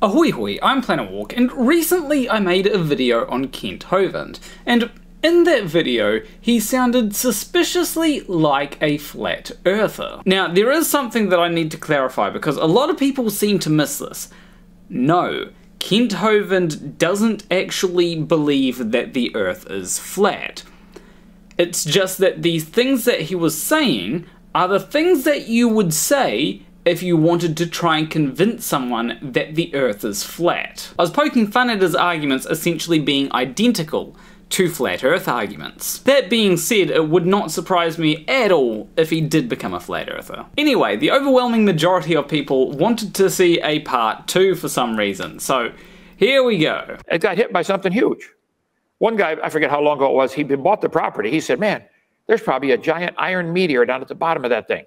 Ahoy hoy, I'm Planet Walk, and recently I made a video on Kent Hovind, and in that video he sounded suspiciously like a flat earther. Now there is something that I need to clarify because a lot of people seem to miss this. No, Kent Hovind doesn't actually believe that the earth is flat. It's just that these things that he was saying are the things that you would say if you wanted to try and convince someone that the earth is flat. I was poking fun at his arguments essentially being identical to flat earth arguments. That being said, it would not surprise me at all if he did become a flat earther. Anyway, the overwhelming majority of people wanted to see a part 2 for some reason, so here we go. It got hit by something huge. One guy, I forget how long ago it was, he bought the property. He said, man, there's probably a giant iron meteor down at the bottom of that thing.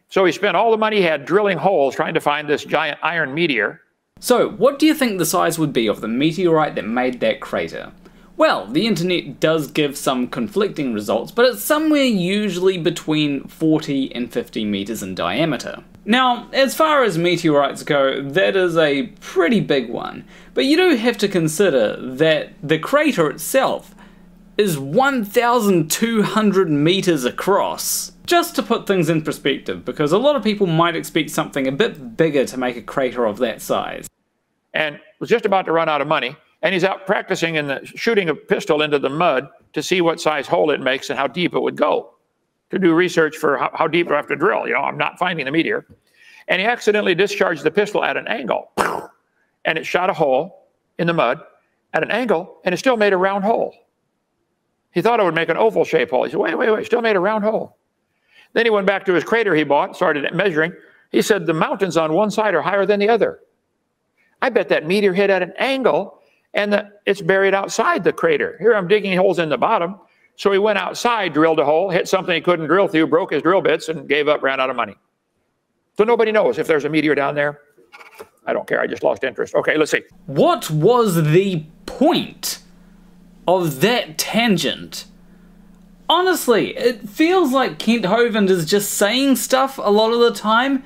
So he spent all the money he had drilling holes trying to find this giant iron meteor. So what do you think the size would be of the meteorite that made that crater? Well, the internet does give some conflicting results, but it's somewhere usually between 40 and 50 meters in diameter. Now, as far as meteorites go, that is a pretty big one, but you do have to consider that the crater itself is 1,200 meters across. Just to put things in perspective, because a lot of people might expect something a bit bigger to make a crater of that size. And was just about to run out of money, and he's out practicing shooting a pistol into the mud to see what size hole it makes and how deep it would go, to do research for how deep I have to drill. You know, I'm not finding the meteor. And he accidentally discharged the pistol at an angle, and it shot a hole in the mud at an angle, and it still made a round hole. He thought it would make an oval shape hole. He said, wait, still made a round hole. Then he went back to his crater he bought, started measuring. He said the mountains on one side are higher than the other. I bet that meteor hit at an angle and it's buried outside the crater. Here I'm digging holes in the bottom. So he went outside, drilled a hole, hit something he couldn't drill through, broke his drill bits, and gave up, ran out of money. So nobody knows if there's a meteor down there. I don't care, I just lost interest. Okay, let's see. What was the point of that tangent? Honestly, it feels like Kent Hovind is just saying stuff a lot of the time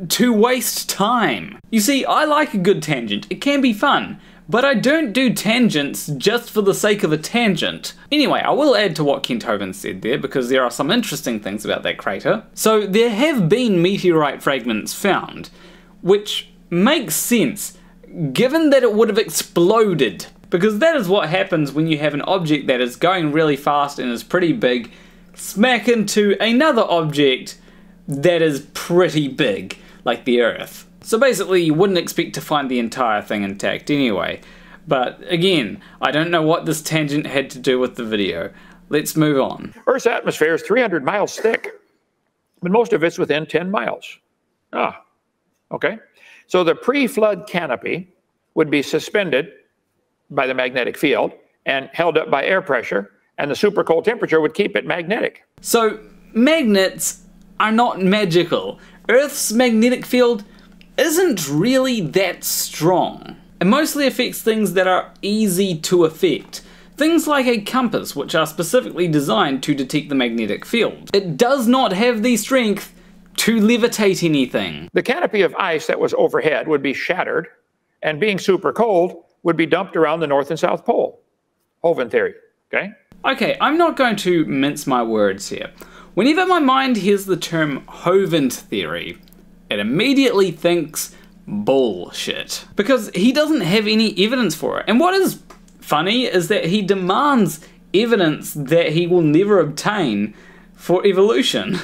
to waste time. You see, I like a good tangent, it can be fun, but I don't do tangents just for the sake of a tangent. Anyway, I will add to what Kent Hovind said there because there are some interesting things about that crater. So there have been meteorite fragments found, which makes sense given that it would have exploded. Because that is what happens when you have an object that is going really fast and is pretty big, smack into another object that is pretty big, like the Earth. So basically you wouldn't expect to find the entire thing intact anyway. But again, I don't know what this tangent had to do with the video. Let's move on. Earth's atmosphere is 300 miles thick, but most of it's within 10 miles. Okay. So the pre-flood canopy would be suspended by the magnetic field and held up by air pressure, and the super cold temperature would keep it magnetic. So magnets are not magical. Earth's magnetic field isn't really that strong. It mostly affects things that are easy to affect. Things like a compass, which are specifically designed to detect the magnetic field. It does not have the strength to levitate anything. The canopy of ice that was overhead would be shattered, and being super cold, would be dumped around the North and South Pole. Hovind theory, okay? Okay, I'm not going to mince my words here. Whenever my mind hears the term Hovind theory, it immediately thinks bullshit. Because he doesn't have any evidence for it. And what is funny is that he demands evidence that he will never obtain for evolution.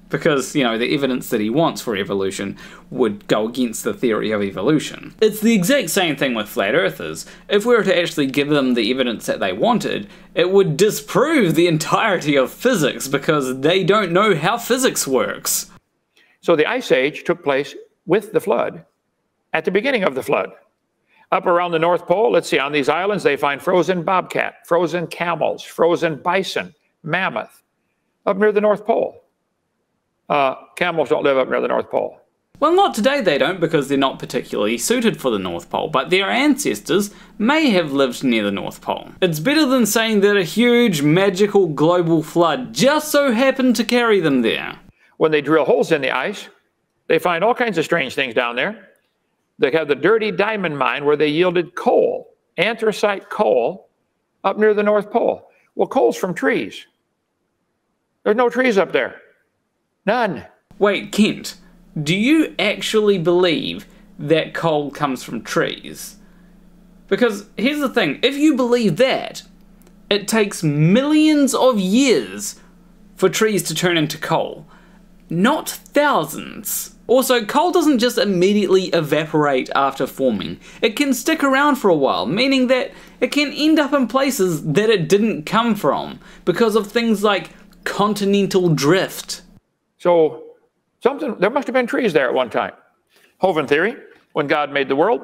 Because, you know, the evidence that he wants for evolution would go against the theory of evolution. It's the exact same thing with flat earthers. If we were to actually give them the evidence that they wanted, it would disprove the entirety of physics because they don't know how physics works. So the Ice Age took place with the flood, at the beginning of the flood. Up around the North Pole, let's see, on these islands they find frozen bobcat, frozen camels, frozen bison, mammoth, up near the North Pole. Camels don't live up near the North Pole. Well, not today they don't because they're not particularly suited for the North Pole, but their ancestors may have lived near the North Pole. It's better than saying that a huge magical global flood just so happened to carry them there. When they drill holes in the ice, they find all kinds of strange things down there. They have the dirty diamond mine where they yielded coal, anthracite coal, up near the North Pole. Well, coal's from trees. There's no trees up there. None. Wait, Kent, do you actually believe that coal comes from trees? Because here's the thing, if you believe that, it takes millions of years for trees to turn into coal, not thousands. Also, coal doesn't just immediately evaporate after forming. It can stick around for a while, meaning that it can end up in places that it didn't come from because of things like continental drift. So there must have been trees there at one time. Hovind theory, when God made the world,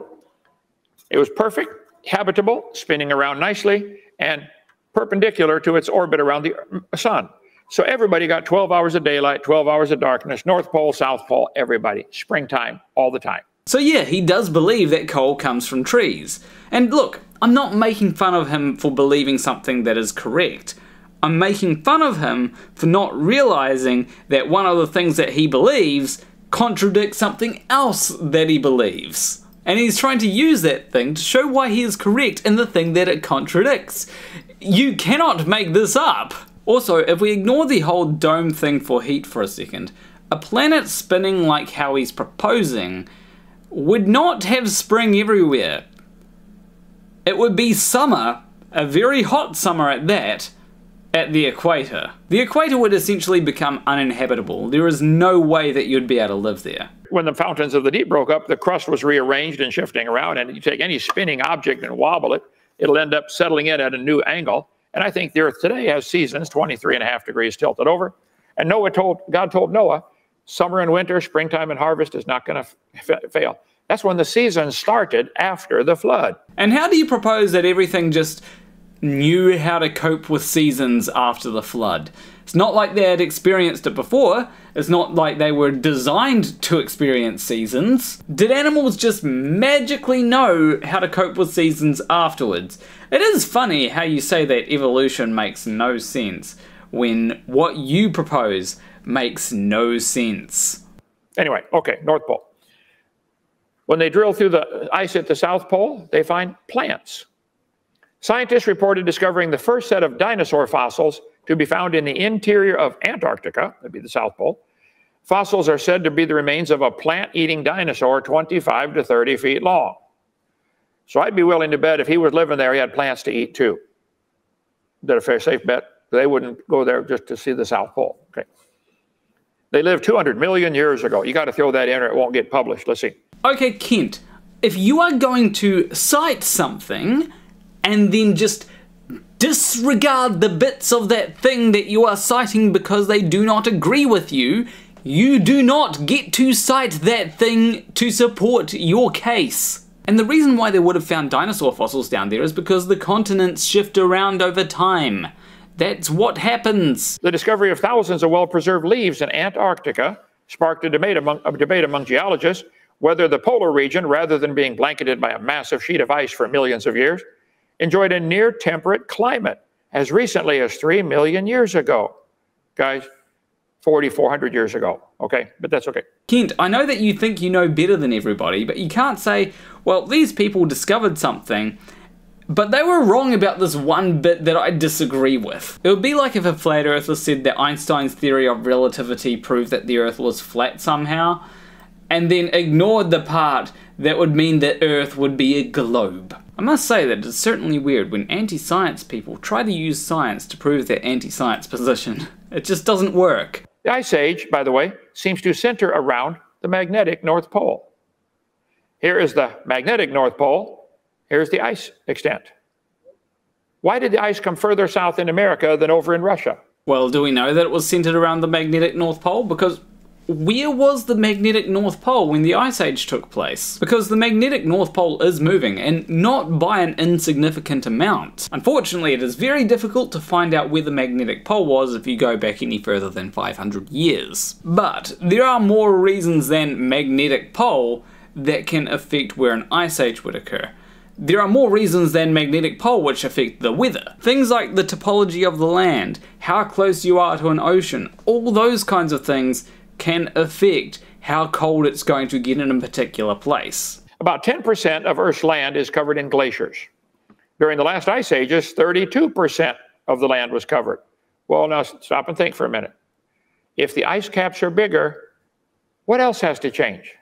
it was perfect, habitable, spinning around nicely, and perpendicular to its orbit around the sun. So everybody got 12 hours of daylight, 12 hours of darkness, North Pole, South Pole, everybody. Springtime, all the time. So yeah, he does believe that coal comes from trees. And look, I'm not making fun of him for believing something that is correct. I'm making fun of him for not realizing that one of the things that he believes contradicts something else that he believes. And he's trying to use that thing to show why he is correct in the thing that it contradicts. You cannot make this up. Also, if we ignore the whole dome thing for heat for a second, a planet spinning like how he's proposing would not have spring everywhere. It would be summer, a very hot summer at that, at the equator. The equator would essentially become uninhabitable. There is no way that you'd be able to live there. When the fountains of the deep broke up, the crust was rearranged and shifting around, and you take any spinning object and wobble it, it'll end up settling in at a new angle. And I think the Earth today has seasons, 23.5 degrees tilted over. And God told Noah, summer and winter, springtime and harvest is not going to fail. That's when the season started after the flood. And how do you propose that everything just knew how to cope with seasons after the flood? It's not like they had experienced it before. It's not like they were designed to experience seasons. Did animals just magically know how to cope with seasons afterwards? It is funny how you say that evolution makes no sense when what you propose makes no sense. Anyway, okay, North Pole. When they drill through the ice at the South Pole, they find plants. Scientists reported discovering the first set of dinosaur fossils to be found in the interior of Antarctica, that'd be the South Pole. Fossils are said to be the remains of a plant-eating dinosaur 25 to 30 feet long. So I'd be willing to bet if he was living there, he had plants to eat too. Is that a fair, safe bet? They wouldn't go there just to see the South Pole. Okay. They lived 200 million years ago. You got to throw that in or it won't get published. Let's see. Okay, Kent, if you are going to cite something and then just disregard the bits of that thing that you are citing because they do not agree with you, you do not get to cite that thing to support your case. And the reason why they would have found dinosaur fossils down there is because the continents shift around over time. That's what happens. The discovery of thousands of well-preserved leaves in Antarctica sparked a debate among geologists whether the polar region, rather than being blanketed by a massive sheet of ice for millions of years, enjoyed a near-temperate climate as recently as 3 million years ago. Guys, 4,400 years ago, okay? But that's okay. Kent, I know that you think you know better than everybody, but you can't say, well, these people discovered something, but they were wrong about this one bit that I disagree with. It would be like if a flat earther said that Einstein's theory of relativity proved that the Earth was flat somehow, and then ignored the part that would mean that Earth would be a globe. I must say that it's certainly weird when anti-science people try to use science to prove their anti-science position. It just doesn't work. The Ice Age, by the way, seems to center around the magnetic North Pole. Here is the magnetic North Pole. Here's the ice extent. Why did the ice come further south in America than over in Russia? Well, do we know that it was centered around the magnetic North Pole? Because where was the magnetic North Pole when the Ice Age took place? Because the magnetic North Pole is moving, and not by an insignificant amount. Unfortunately, it is very difficult to find out where the magnetic pole was if you go back any further than 500 years. But there are more reasons than magnetic pole that can affect where an Ice Age would occur. There are more reasons than magnetic pole which affect the weather. Things like the topology of the land, how close you are to an ocean, all those kinds of things can affect how cold it's going to get in a particular place. About 10% of Earth's land is covered in glaciers. During the last ice ages, 32% of the land was covered. Well, now stop and think for a minute. If the ice caps are bigger, what else has to change?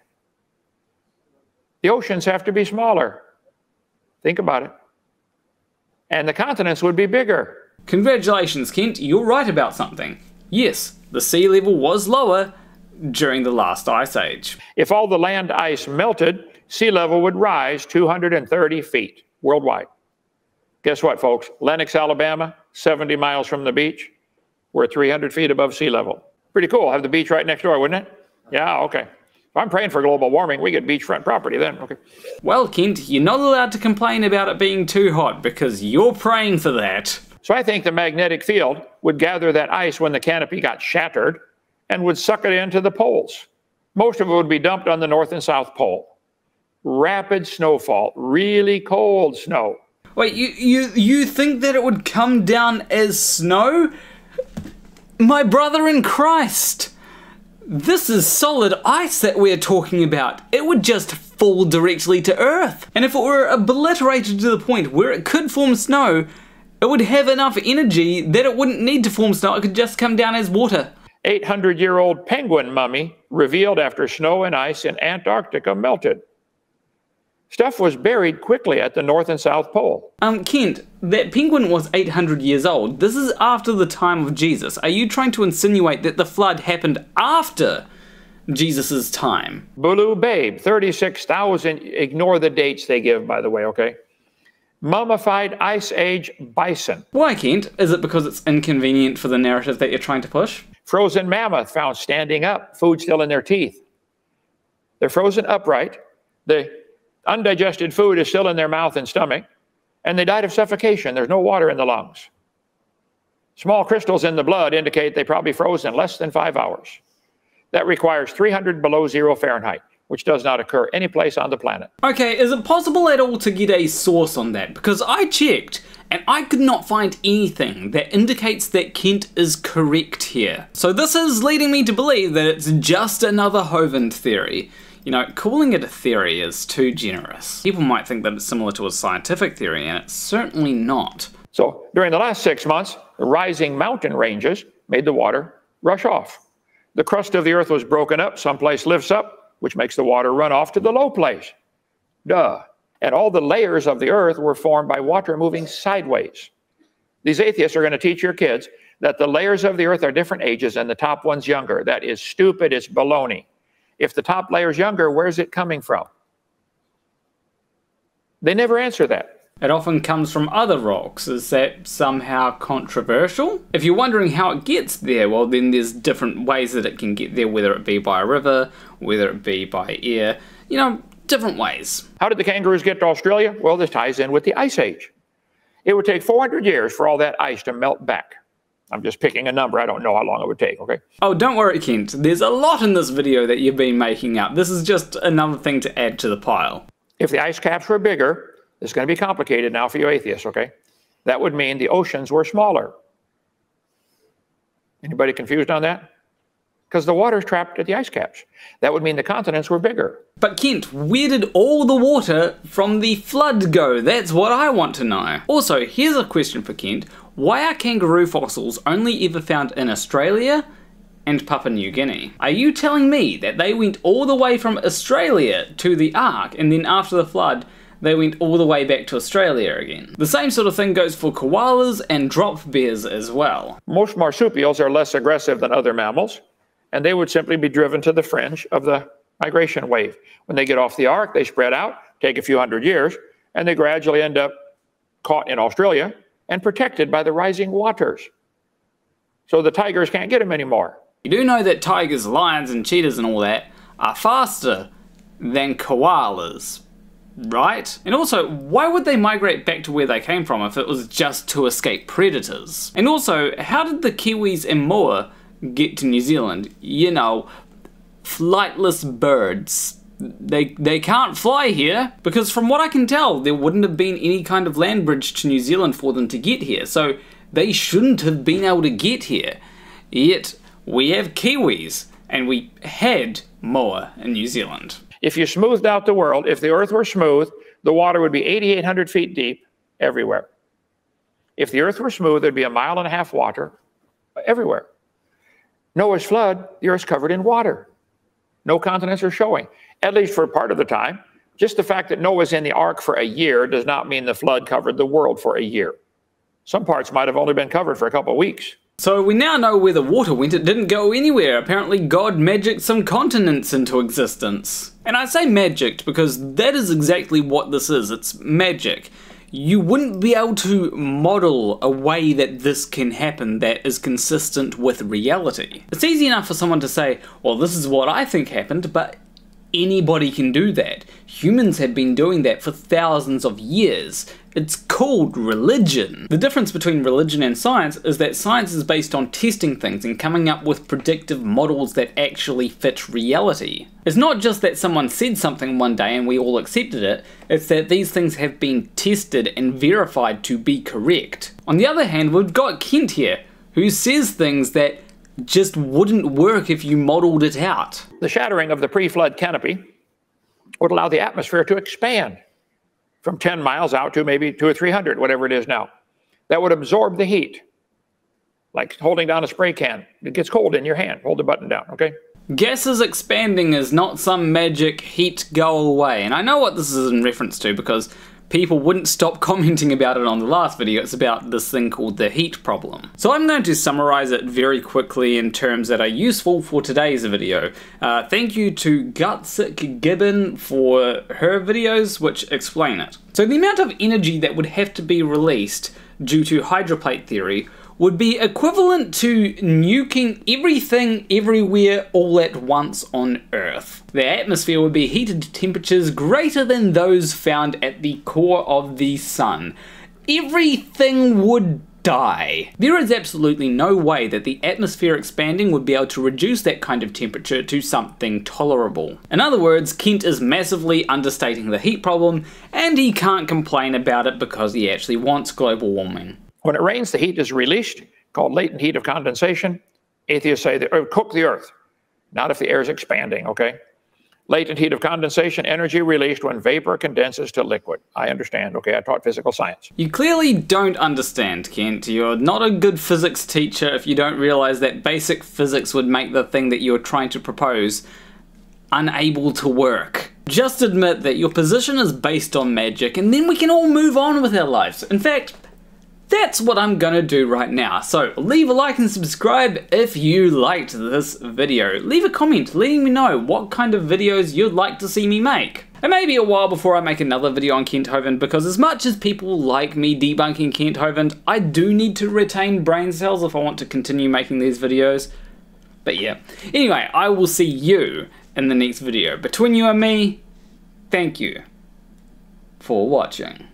The oceans have to be smaller. Think about it. And the continents would be bigger. Congratulations, Kent, you're right about something. Yes, the sea level was lower during the last ice age. If all the land ice melted, sea level would rise 230 feet worldwide. Guess what, folks? Lenox, Alabama, 70 miles from the beach, we're 300 feet above sea level. Pretty cool. Have the beach right next door, wouldn't it? Yeah, okay. If I'm praying for global warming, we get beachfront property then. Okay. Well, Kent, you're not allowed to complain about it being too hot because you're praying for that. So I think the magnetic field would gather that ice when the canopy got shattered and would suck it into the poles. Most of it would be dumped on the North and South Pole. Rapid snowfall, really cold snow. Wait, you think that it would come down as snow? My brother in Christ! This is solid ice that we're talking about. It would just fall directly to Earth. And if it were obliterated to the point where it could form snow, it would have enough energy that it wouldn't need to form snow. It could just come down as water. 800-year-old penguin mummy revealed after snow and ice in Antarctica melted. Stuff was buried quickly at the North and South Pole. Kent, that penguin was 800 years old. This is after the time of Jesus. Are you trying to insinuate that the flood happened after Jesus' time? Bulu Babe, 36,000, ignore the dates they give, by the way, okay? Mummified Ice Age bison. Why, Kent? Is it because it's inconvenient for the narrative that you're trying to push? Frozen mammoth found standing up, food still in their teeth. They're frozen upright. The undigested food is still in their mouth and stomach, and they died of suffocation. There's no water in the lungs. Small crystals in the blood indicate they probably froze in less than 5 hours. That requires 300 below 0 Fahrenheit, which does not occur any place on the planet. Okay, is it possible at all to get a source on that? Because I checked, and I could not find anything that indicates that Kent is correct here. So this is leading me to believe that it's just another Hovind theory. You know, calling it a theory is too generous. People might think that it's similar to a scientific theory, and it's certainly not. So during the last 6 months, the rising mountain ranges made the water rush off. The crust of the earth was broken up, someplace lifts up, which makes the water run off to the low place. Duh. And all the layers of the earth were formed by water moving sideways. These atheists are going to teach your kids that the layers of the earth are different ages and the top one's younger. That is stupid, it's baloney. If the top layer's younger, where's it coming from? They never answer that. It often comes from other rocks. Is that somehow controversial? If you're wondering how it gets there, well then there's different ways that it can get there, whether it be by a river, whether it be by air, you know, different ways. How did the kangaroos get to Australia? Well, this ties in with the Ice Age. It would take 400 years for all that ice to melt back. I'm just picking a number. I don't know how long it would take, okay? Oh, don't worry, Kent. There's a lot in this video that you've been making up. This is just another thing to add to the pile. If the ice caps were bigger, it's going to be complicated now for you atheists, okay? That would mean the oceans were smaller. Anybody confused on that? Because the water's trapped at the ice caps. That would mean the continents were bigger. But Kent, where did all the water from the flood go? That's what I want to know. Also, here's a question for Kent. Why are kangaroo fossils only ever found in Australia and Papua New Guinea? Are you telling me that they went all the way from Australia to the Ark and then after the flood they went all the way back to Australia again? The same sort of thing goes for koalas and drop bears as well. Most marsupials are less aggressive than other mammals, and they would simply be driven to the fringe of the migration wave. When they get off the Ark, they spread out, take a few hundred years, and they gradually end up caught in Australia and protected by the rising waters. So the tigers can't get them anymore. You do know that tigers, lions, and cheetahs and all that are faster than koalas, right? And also, why would they migrate back to where they came from if it was just to escape predators? And also, how did the Kiwis and Moa get to New Zealand? You know, flightless birds. They can't fly here, because from what I can tell, there wouldn't have been any kind of land bridge to New Zealand for them to get here, so they shouldn't have been able to get here. Yet, we have Kiwis, and we had Moa in New Zealand. If you smoothed out the world, if the earth were smooth, the water would be 8,800 feet deep everywhere. If the earth were smooth, there'd be 1.5 miles water everywhere. Noah's flood, the earth's covered in water. No continents are showing, at least for part of the time. Just the fact that Noah's in the ark for a year does not mean the flood covered the world for a year. Some parts might have only been covered for a couple of weeks. So we now know where the water went. It didn't go anywhere. Apparently God magicked some continents into existence. And I say magicked because that is exactly what this is. It's magic. You wouldn't be able to model a way that this can happen that is consistent with reality. It's easy enough for someone to say, well, this is what I think happened, but anybody can do that. Humans have been doing that for thousands of years. It's called religion. The difference between religion and science is that science is based on testing things and coming up with predictive models that actually fit reality. It's not just that someone said something one day and we all accepted it, it's that these things have been tested and verified to be correct. On the other hand, we've got Kent here, who says things that just wouldn't work if you modeled it out. The shattering of the pre-flood canopy would allow the atmosphere to expand from 10 miles out to maybe 200 or 300, whatever it is now. That would absorb the heat, like holding down a spray can. It gets cold in your hand. Hold the button down, okay? Gases expanding is not some magic heat go away. And I know what this is in reference to because people wouldn't stop commenting about it on the last video. It's about this thing called the heat problem. So I'm going to summarize it very quickly in terms that are useful for today's video. Thank you to Gutsick Gibbon for her videos which explain it. So the amount of energy that would have to be released due to hydroplate theory would be equivalent to nuking everything everywhere all at once on Earth. The atmosphere would be heated to temperatures greater than those found at the core of the sun. Everything would die. There is absolutely no way that the atmosphere expanding would be able to reduce that kind of temperature to something tolerable. In other words, Kent is massively understating the heat problem, and he can't complain about it because he actually wants global warming. When it rains, the heat is released, called latent heat of condensation. Atheists say that it would cook the earth, not if the air is expanding, okay? Latent heat of condensation, energy released when vapor condenses to liquid. I understand, okay? I taught physical science. You clearly don't understand, Kent. You're not a good physics teacher if you don't realize that basic physics would make the thing that you're trying to propose unable to work. Just admit that your position is based on magic and then we can all move on with our lives. In fact, that's what I'm gonna do right now. So leave a like and subscribe if you liked this video. Leave a comment letting me know what kind of videos you'd like to see me make. It may be a while before I make another video on Kent Hovind because as much as people like me debunking Kent Hovind, I do need to retain brain cells if I want to continue making these videos. But yeah, anyway, I will see you in the next video. Between you and me, thank you for watching.